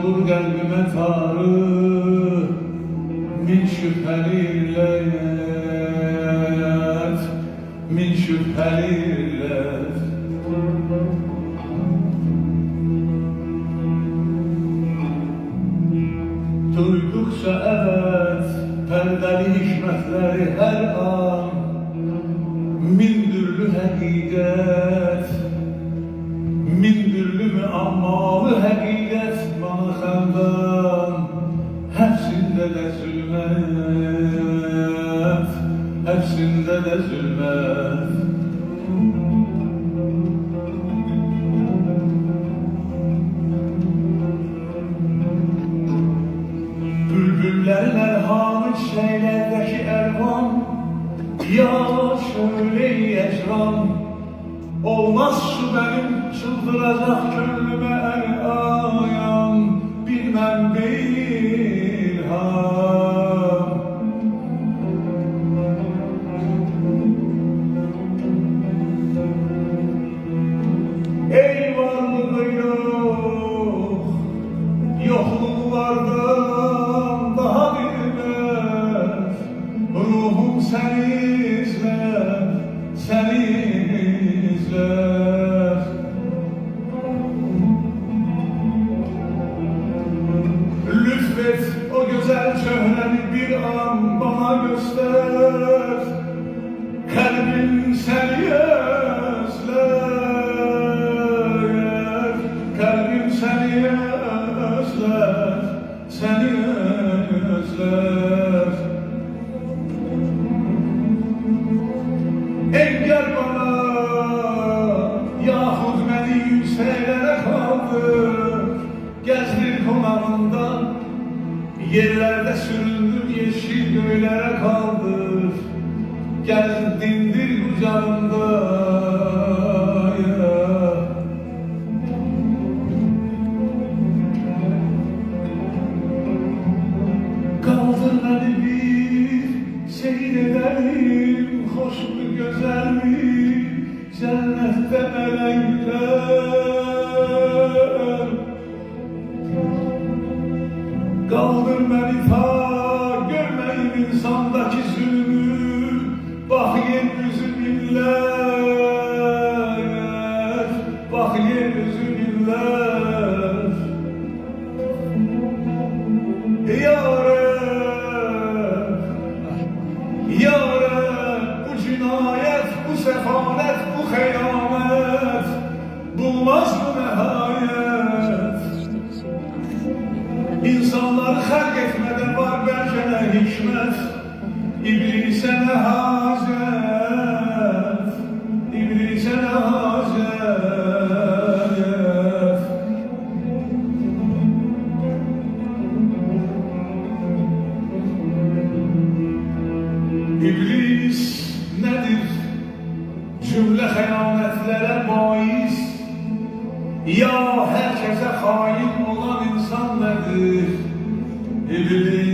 olur qəlbimə tarı, min şübhəli illət, min şübhəli illət. Duyduqca əvət, pərdəli hikmətləri hər an, min dürlü həqiqət, min dürlü müammalı həqiqət bana xəndan, həbsində də zülmət, həbsində də zülmət. Bülbüllərin əlhamı çiçəklərdəki əlvan, ya şöyle-i ecran, olmaz şu benim çıldıracak gönlüme el ayan, bilmem bir ham. Ey varlığı yok, yokluğu vardan daha bilmez, ruhum seni izler, seni izler. Lütfet o güzel çöhreni bir an bana göster, kalbim seni özler, kalbim seni özler, seni özler. Engel bana yahut beni yükseklere kaldır, gezdir konağında, yerlerde süründür yeşil göğlere kaldır, gel dindir kucağında ya. Kaldır beni bir seyredelim, hoş mu güzel mi cennette melekler. Kaldır beni ta görmeyim insandaki zulmü, bak yeryüzü binler, bak yeryüzü binler. Ya Rab, ya Rab, bu cinayet, bu sefalet, bu kıyamet bulmaz mı nihayet? İnsanları xəlq etmədə var bəlkə nə hikmət, İblisə nə hacət, İblisə nə hacət. İblis nədir? Cümlə xəyanətlərə bais, ya herkese hain olan insan nedir? İblis